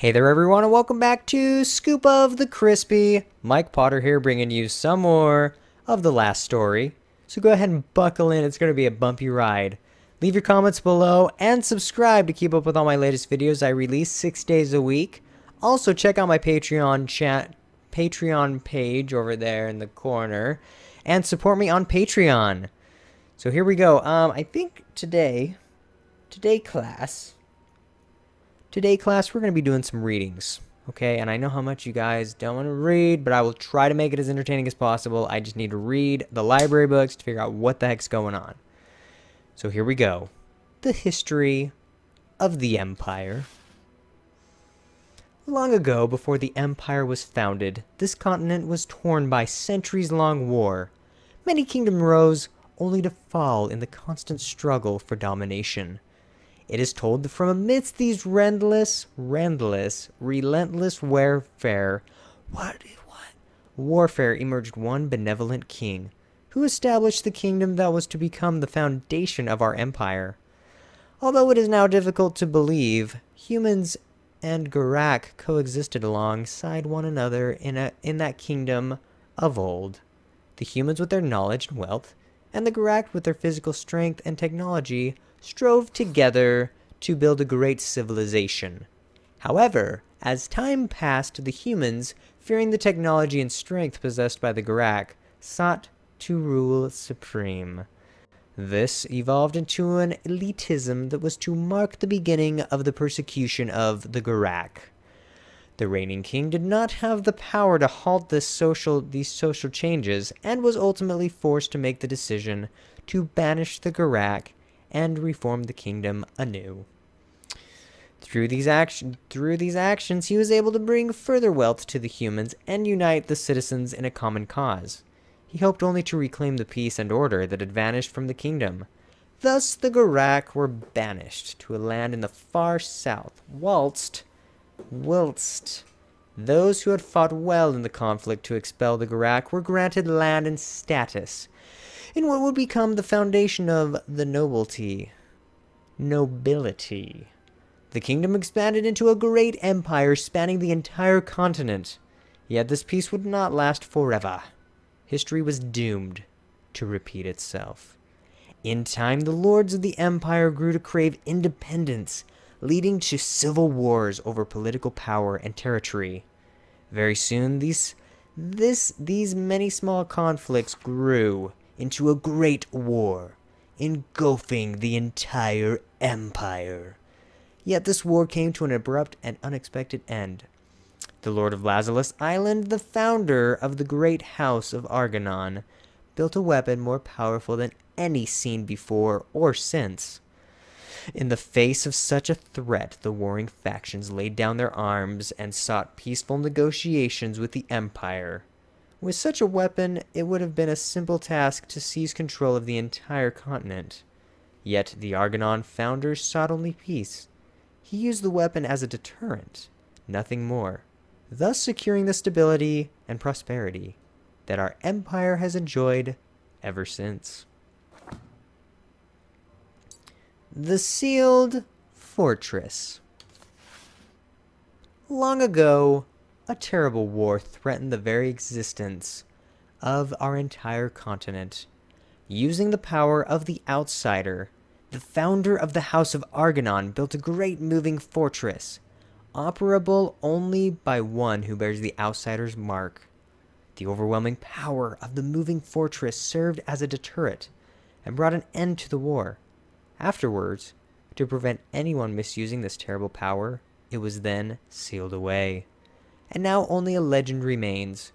Hey there everyone and welcome back to Scoop of the Crispy. Mike Potter here bringing you some more of the last story. So go ahead and buckle in, it's going to be a bumpy ride. Leave your comments below and subscribe to keep up with all my latest videos I release 6 days a week. Also check out my Patreon page over there in the corner and support me on Patreon. So here we go. I think today class, we're going to be doing some readings, okay? And I know how much you guys don't want to read, but I will try to make it as entertaining as possible. I just need to read the library books to figure out what the heck's going on. So here we go. The history of the Empire. Long ago, before the Empire was founded, this continent was torn by centuries-long war. Many kingdoms rose, only to fall in the constant struggle for domination. It is told that from amidst these relentless warfare emerged one benevolent king, who established the kingdom that was to become the foundation of our empire. Although it is now difficult to believe, humans and Garak coexisted alongside one another in that kingdom of old. The humans with their knowledge and wealth, and the Garak with their physical strength and technology, strove together to build a great civilization. However, as time passed, the humans, fearing the technology and strength possessed by the Garak, sought to rule supreme. This evolved into an elitism that was to mark the beginning of the persecution of the Garak. The reigning king did not have the power to halt these social changes, and was ultimately forced to make the decision to banish the Garak and reform the kingdom anew. Through these actions, he was able to bring further wealth to the humans and unite the citizens in a common cause. He hoped only to reclaim the peace and order that had vanished from the kingdom. Thus, the Garak were banished to a land in the far south, whilst those who had fought well in the conflict to expel the Garak were granted land and status in what would become the foundation of the nobility. The kingdom expanded into a great empire spanning the entire continent. Yet this peace would not last forever. History was doomed to repeat itself. In time, the lords of the empire grew to crave independence, leading to civil wars over political power and territory. Very soon, these many small conflicts grew into a great war, engulfing the entire empire. Yet this war came to an abrupt and unexpected end. The Lord of Lazarus Island, the founder of the great house of Argonon, built a weapon more powerful than any seen before or since. In the face of such a threat, the warring factions laid down their arms and sought peaceful negotiations with the Empire. With such a weapon, it would have been a simple task to seize control of the entire continent. Yet the Argonon founder sought only peace. He used the weapon as a deterrent, nothing more, thus securing the stability and prosperity that our empire has enjoyed ever since. The Sealed Fortress. Long ago, a terrible war threatened the very existence of our entire continent. Using the power of the outsider, the founder of the House of Argonon built a great moving fortress, operable only by one who bears the outsider's mark. The overwhelming power of the moving fortress served as a deterrent and brought an end to the war. Afterwards, to prevent anyone misusing this terrible power, it was then sealed away. And now only a legend remains.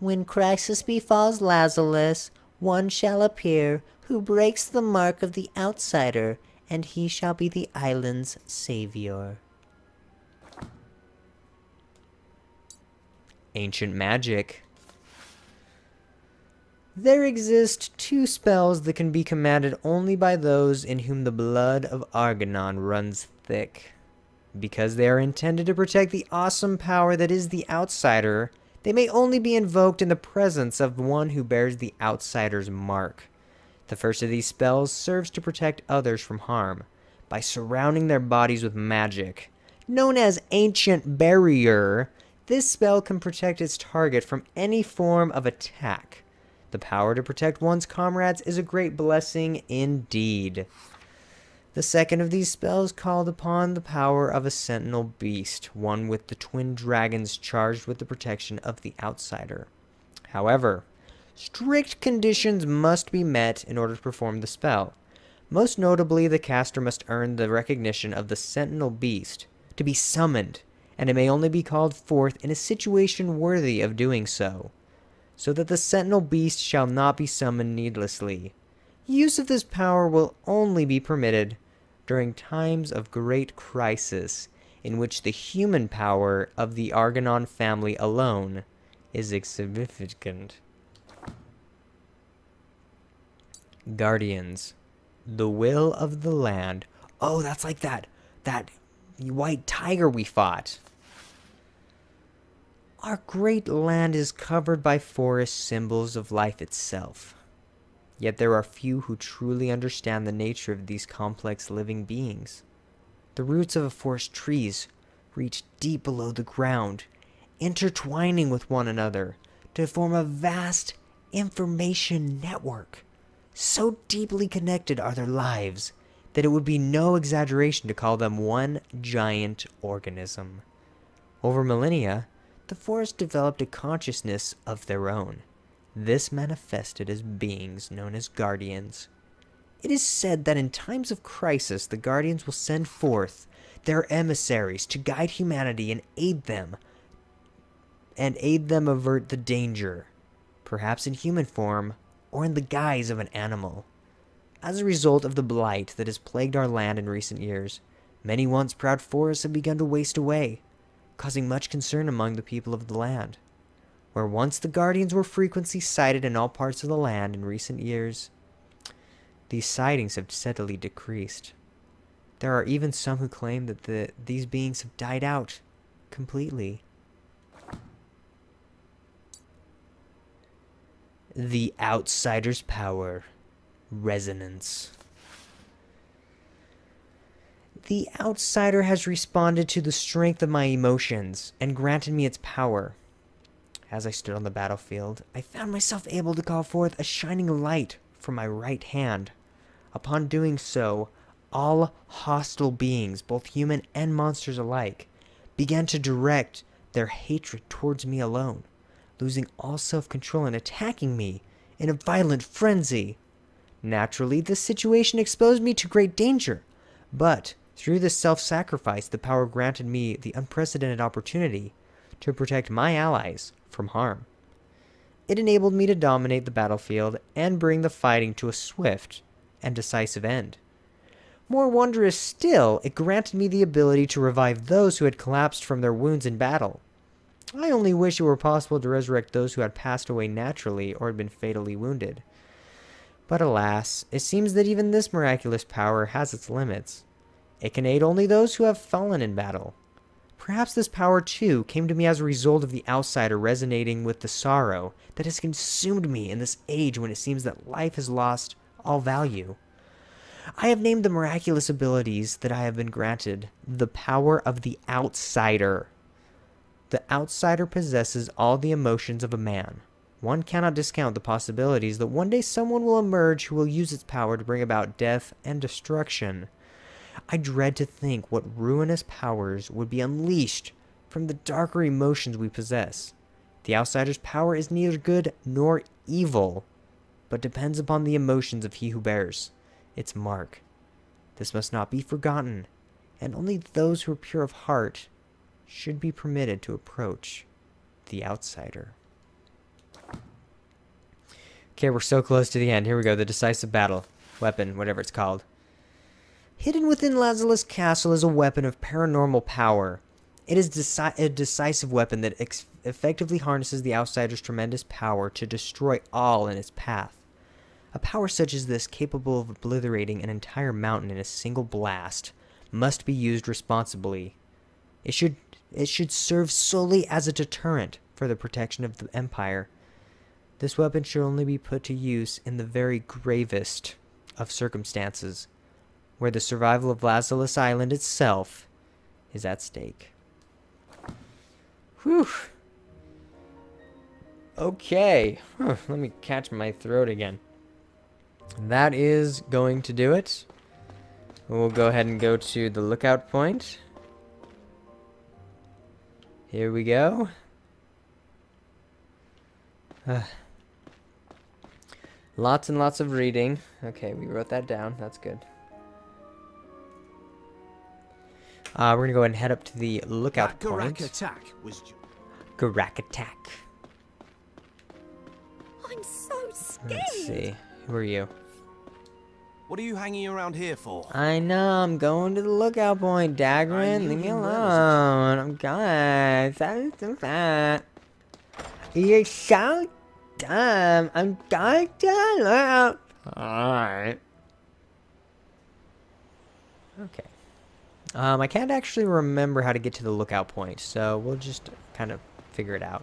When crisis befalls Lazarus, one shall appear who breaks the mark of the outsider, and he shall be the island's savior. Ancient magic. There exist 2 spells that can be commanded only by those in whom the blood of Argonon runs thick. Because they are intended to protect the awesome power that is the outsider, they may only be invoked in the presence of one who bears the outsider's mark. The first of these spells serves to protect others from harm by surrounding their bodies with magic, Known as Ancient Barrier, this spell can protect its target from any form of attack. The power to protect one's comrades is a great blessing indeed. The second of these spells called upon the power of a sentinel beast, one with the twin dragons charged with the protection of the outsider. However, strict conditions must be met in order to perform the spell. Most notably, the caster must earn the recognition of the sentinel beast to be summoned, and it may only be called forth in a situation worthy of doing so that the sentinel beast shall not be summoned needlessly. Use of this power will only be permitted during times of great crisis, in which the human power of the Argonon family alone is insignificant. Guardians. The will of the land. Oh, that's like that white tiger we fought. Our great land is covered by forest symbols of life itself. Yet there are few who truly understand the nature of these complex living beings. The roots of a forest trees reach deep below the ground, intertwining with one another to form a vast information network. So deeply connected are their lives that it would be no exaggeration to call them one giant organism. Over millennia, the forest developed a consciousness of their own. This manifested as beings known as guardians. It is said that in times of crisis, the guardians will send forth their emissaries to guide humanity and aid them avert the danger, perhaps in human form or in the guise of an animal. As a result of the blight that has plagued our land in recent years, many once proud forests have begun to waste away, causing much concern among the people of the land. Where once the guardians were frequently sighted in all parts of the land in recent years, these sightings have steadily decreased. There are even some who claim that these beings have died out completely. The outsider's power. Resonance. The outsider has responded to the strength of my emotions and granted me its power. As I stood on the battlefield, I found myself able to call forth a shining light from my right hand. Upon doing so, all hostile beings, both human and monsters alike, began to direct their hatred towards me alone, losing all self-control and attacking me in a violent frenzy. Naturally, this situation exposed me to great danger, but through this self-sacrifice, the power granted me the unprecedented opportunity to protect my allies from harm. It enabled me to dominate the battlefield and bring the fighting to a swift and decisive end. More wondrous still, it granted me the ability to revive those who had collapsed from their wounds in battle. I only wish it were possible to resurrect those who had passed away naturally or had been fatally wounded. But alas, it seems that even this miraculous power has its limits. It can aid only those who have fallen in battle. Perhaps this power, too, came to me as a result of the outsider resonating with the sorrow that has consumed me in this age when it seems that life has lost all value. I have named the miraculous abilities that I have been granted the power of the outsider. The outsider possesses all the emotions of a man. One cannot discount the possibilities that one day someone will emerge who will use its power to bring about death and destruction. I dread to think what ruinous powers would be unleashed from the darker emotions we possess. The outsider's power is neither good nor evil, but depends upon the emotions of he who bears its mark. This must not be forgotten, and only those who are pure of heart should be permitted to approach the outsider. Okay, we're so close to the end. Here we go, the Decisive Battle. Weapon, whatever it's called. Hidden within Lazarus Castle is a weapon of paranormal power. It is a decisive weapon that effectively harnesses the outsider's tremendous power to destroy all in its path. A power such as this, capable of obliterating an entire mountain in a single blast, must be used responsibly. It should serve solely as a deterrent for the protection of the Empire. This weapon should only be put to use in the very gravest of circumstances, where the survival of Lazarus Island itself is at stake. Whew. Okay. Let me catch my throat again. That is going to do it. We'll go ahead and go to the lookout point. Here we go. Lots and lots of reading. Okay, we wrote that down. That's good. We're going to go ahead and head up to the lookout point. Garak attack. I'm so scared. Let's see. Who are you? What are you hanging around here for? I know, I'm going to the lookout point, Dagrin. Leave me alone. I'm going. That so fat. You're so dumb. I'm going to look. Alright. Okay. I can't actually remember how to get to the lookout point, so we'll just kind of figure it out.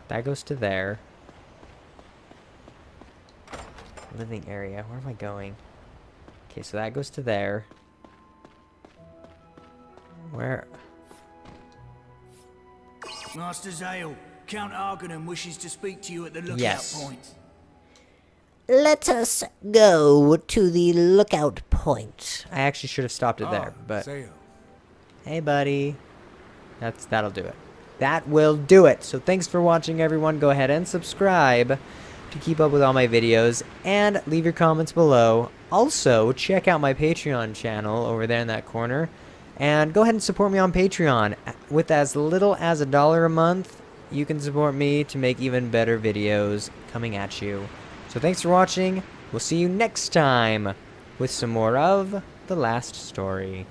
That goes to there. Living area. Where am I going? Okay, so that goes to there. Where? Master Zale, Count Argonon wishes to speak to you at the lookout point. Let us go to the lookout point. I actually should have stopped it there, but... Hey, buddy. That'll do it. That will do it. So thanks for watching, everyone. Go ahead and subscribe to keep up with all my videos, and leave your comments below. Also, check out my Patreon channel over there in that corner, and go ahead and support me on Patreon. With as little as $1 a month, you can support me to make even better videos coming at you. So thanks for watching. We'll see you next time with some more of The Last Story.